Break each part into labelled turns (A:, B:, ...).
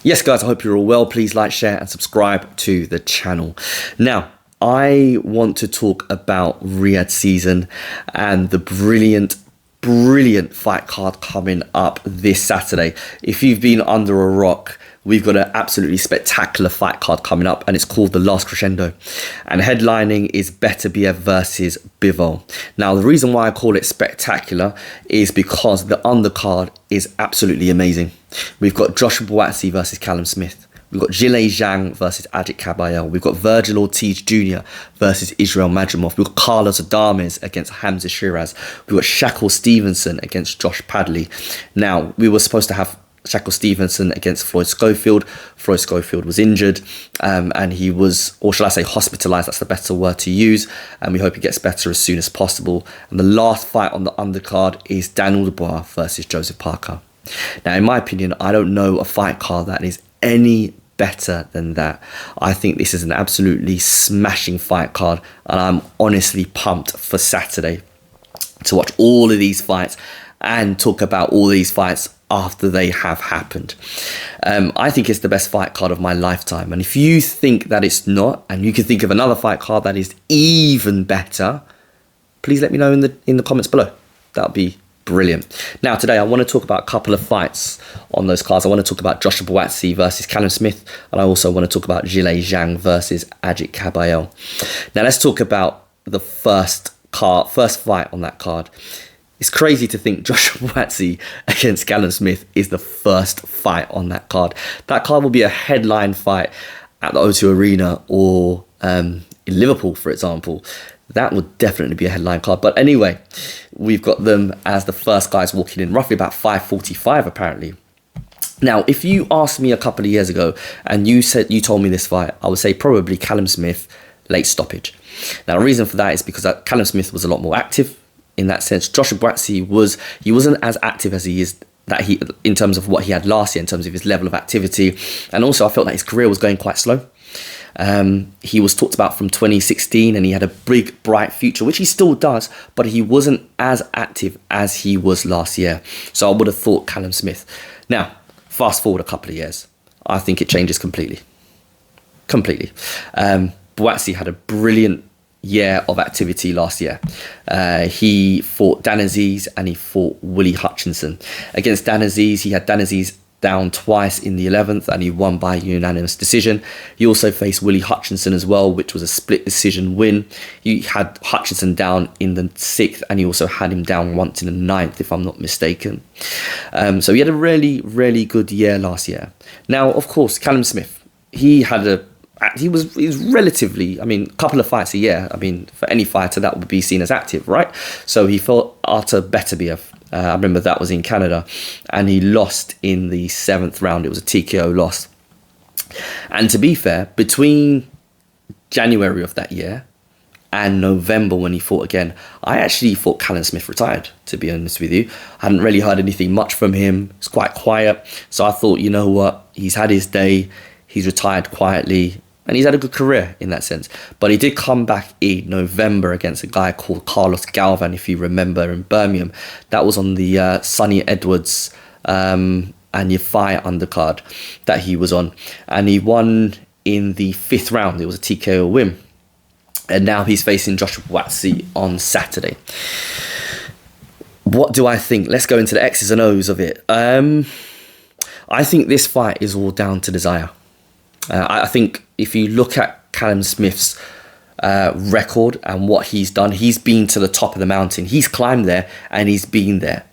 A: Yes, guys, I hope you're all well. Please like, share, and subscribe to the channel. Now, I want to talk about Riyadh season and the brilliant fight card coming up this Saturday. If you've been under a rock, we've got an absolutely spectacular fight card coming up, and it's called The Last Crescendo. And headlining is Beterbiev versus Bivol. Now, the reason why I call it spectacular is because the undercard is absolutely amazing. We've got Joshua Buatsi versus Callum Smith. We've got Zhilei Zhang versus Agit Kabayel. We've got Virgil Ortiz Jr. versus Israel Madrimov. We've got Carlos Adames against Hamza Shiraz. We've got Shakur Stevenson against Josh Padley. Now, we were supposed to have Shakur Stevenson against Floyd Schofield. Floyd Schofield was injured and he was, or shall I say hospitalised, that's the better word to use, and we hope he gets better as soon as possible. And the last fight on the undercard is Daniel Dubois versus Joseph Parker. Now, in my opinion, I don't know a fight card that is any better than that. I think this is an absolutely smashing fight card, and I'm honestly pumped for Saturday to watch all of these fights and talk about all these fights after they have happened. I think it's the best fight card of my lifetime, and if you think that it's not, and you can think of another fight card that is even better, please let me know in the comments below. That would be brilliant. Now, today I want to talk about a couple of fights on those cards. I want to talk about Joshua Buatsi versus Callum Smith, and I also want to talk about Zhilei Zhang versus Agit Kabayel. Now, let's talk about the first fight on that card. It's crazy to think Joshua Buatsi against Callum Smith is the first fight on that card. That card will be a headline fight at the O2 Arena or in Liverpool, for example. That would definitely be a headline card. But anyway, we've got them as the first guys walking in, roughly about 5:45 apparently. Now, if you asked me a couple of years ago and you told me this fight, I would say probably Callum Smith, late stoppage. Now, the reason for that is because Callum Smith was a lot more active in that sense. Joshua Buatsi wasn't as active as he is in terms of what he had last year, in terms of his level of activity. And also, I felt that his career was going quite slow. He was talked about from 2016 and he had a big, bright future, which he still does, but he wasn't as active as he was last year. So I would have thought Callum Smith. Now, fast forward a couple of years, I think it changes completely. Buatsi had a brilliant year of activity last year. He fought Dan Aziz and he fought Willie Hutchinson. Against Dan Aziz, he had Dan Aziz down twice in the 11th and he won by unanimous decision. He also faced Willie Hutchinson as well, which was a split decision win. He had Hutchinson down in the 6th and he also had him down once in the 9th, if I'm not mistaken. So he had a really, really good year last year. Now, of course, Callum Smith, he was relatively, a couple of fights a year. For any fighter, that would be seen as active, right? So he fought Artur Beterbiev. I remember that was in Canada, and he lost in the 7th round. It was a TKO loss. And to be fair, between January of that year and November when he fought again, I actually thought Callum Smith retired, to be honest with you. I hadn't really heard anything much from him. It's quite quiet. So I thought, you know what? He's had his day. He's retired quietly. And he's had a good career in that sense. But he did come back in November against a guy called Carlos Galvan, if you remember, in Birmingham. That was on the Sonny Edwards and Yafai undercard that he was on. And he won in the 5th round. It was a TKO win. And now he's facing Joshua Buatsi on Saturday. What do I think? Let's go into the X's and O's of it. I think this fight is all down to desire. I think if you look at Callum Smith's record and what he's done, he's been to the top of the mountain. He's climbed there and he's been there.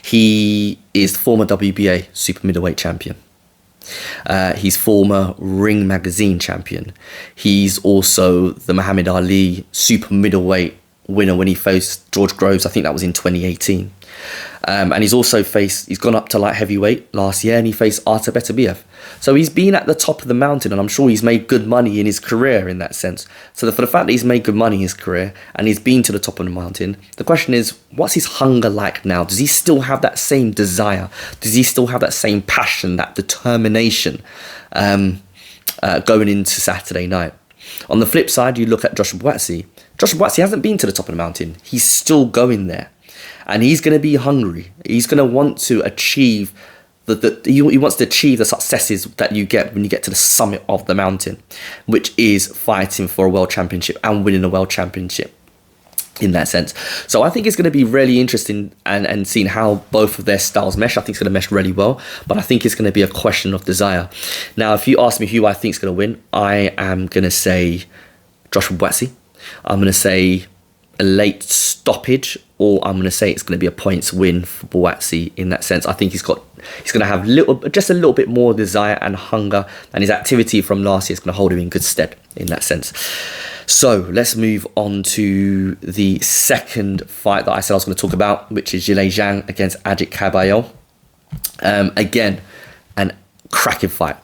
A: He is former WBA super middleweight champion. He's former Ring Magazine champion. He's also the Muhammad Ali super middleweight winner when he faced George Groves. I think that was in 2018. And he's gone up to light heavyweight last year and he faced Artur Beterbiev. So he's been at the top of the mountain, and I'm sure he's made good money in his career in that sense. So for the fact that he's made good money in his career and he's been to the top of the mountain, the question is, what's his hunger like now? Does he still have that same desire? Does he still have that same passion, that determination going into Saturday night? On the flip side, you look at Joshua Buatsi. Joshua Buatsi hasn't been to the top of the mountain. He's still going there. And he's going to be hungry. He's going to want to achieve he wants to achieve the successes that you get when you get to the summit of the mountain, which is fighting for a world championship and winning a world championship in that sense. So I think it's going to be really interesting and seeing how both of their styles mesh. I think it's going to mesh really well, but I think it's going to be a question of desire. Now, if you ask me who I think is going to win, I am going to say Joshua Buatsi. I'm going to say a late stoppage, or I'm going to say it's going to be a points win for Buatsi in that sense. I think he's going to have just a little bit more desire and hunger, and his activity from last year is going to hold him in good stead in that sense. So let's move on to the second fight that I said I was going to talk about, which is Zhilei Zhang against Agit Kabayel. Again, an cracking fight.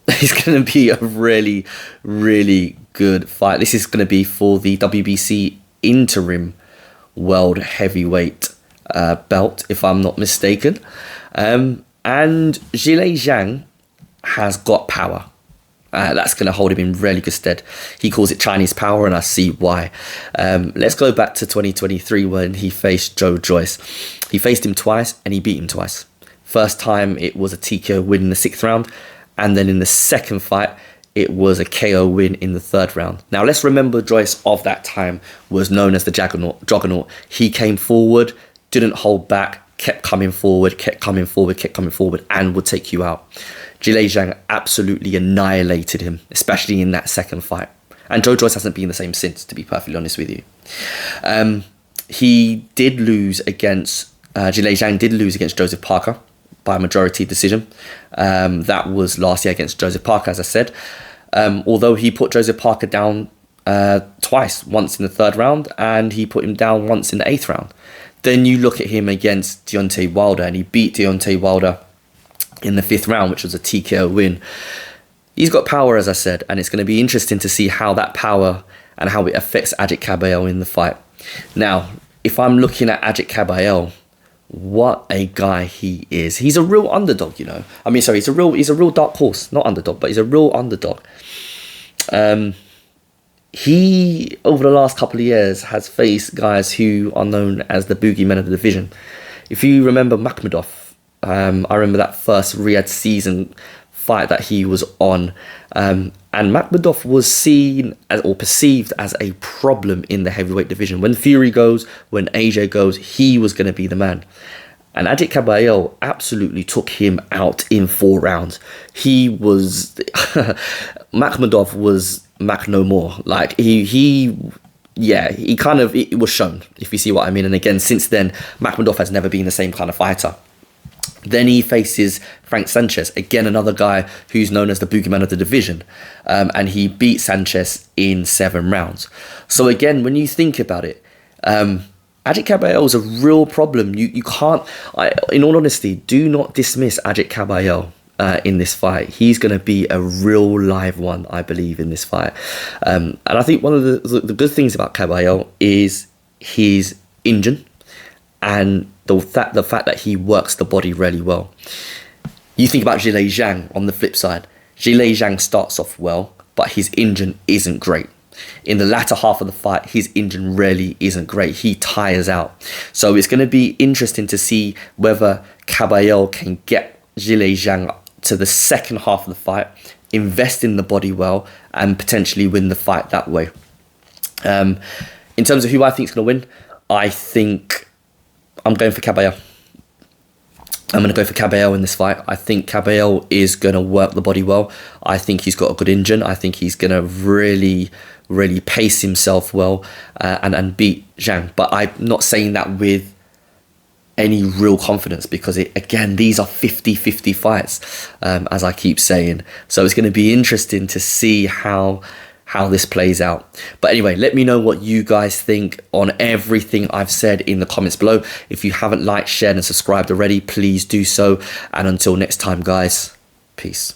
A: It's going to be a really, really good fight. This is going to be for the WBC interim world heavyweight belt, if I'm not mistaken. And Zhilei Zhang has got power. That's going to hold him in really good stead. He calls it Chinese power, and I see why. Let's go back to 2023 when he faced Joe Joyce. He faced him twice and he beat him twice. First time it was a TKO win in the 6th round, and then in the second fight it was a KO win in the 3rd round. Now let's remember Joyce of that time was known as the Juggernaut. He came forward, didn't hold back, kept coming forward, and would take you out. Zhilei Zhang absolutely annihilated him, especially in that second fight. And Joe Joyce hasn't been the same since, to be perfectly honest with you. He did lose against, Zhilei Zhang did lose against Joseph Parker by majority decision. That was last year against Joseph Parker, as I said. Although he put Joseph Parker down twice, once in the 3rd round, and he put him down once in the 8th round. Then you look at him against Deontay Wilder, and he beat Deontay Wilder in the 5th round, which was a TKO win. He's got power, as I said, and it's going to be interesting to see how that power and how it affects Agit Kabayel in the fight. Now, if I'm looking at Agit Kabayel, what a guy he is. He's a real underdog, you know. I mean, sorry, he's a real dark horse, not underdog, but he's a real underdog. He, over the last couple of years, has faced guys who are known as the boogeymen of the division. If you remember Makhmudov, I remember that first Riyadh season fight that he was on, and Makhmudov was seen as, or perceived as, a problem in the heavyweight division. When Fury goes, when AJ goes, he was going to be the man. And Agit Kabayel absolutely took him out in 4 rounds. He was Makhmudov was Mac no more. Like he kind of, it was shown, if you see what I mean. And again, since then, Makhmudov has never been the same kind of fighter. Then he faces Frank Sanchez, again another guy who's known as the boogeyman of the division, and he beat Sanchez in 7 rounds. So again, when you think about it, Agit Kabayel is a real problem. You can't, in all honesty, do not dismiss Agit Kabayel in this fight. He's going to be a real live one, I believe, in this fight. And I think one of the good things about Kabayel is his engine, and the fact that he works the body really well. You think about Zhilei Zhang on the flip side. Zhilei Zhang starts off well, but his engine isn't great. In the latter half of the fight, his engine really isn't great. He tires out. So it's going to be interesting to see whether Kabayel can get Zhilei Zhang to the second half of the fight, invest in the body well, and potentially win the fight that way. In terms of who I think is going to win, I think I'm going for Kabayel. I'm going to go for Kabayel in this fight. I think Kabayel is going to work the body well. I think he's got a good engine. I think he's going to really, really pace himself well and beat Zhang. But I'm not saying that with any real confidence, because again, these are 50-50 fights, as I keep saying. So it's going to be interesting to see how this plays out. But anyway, let me know what you guys think on everything I've said in the comments below. If you haven't liked, shared and subscribed already, please do so. And until next time, guys, peace.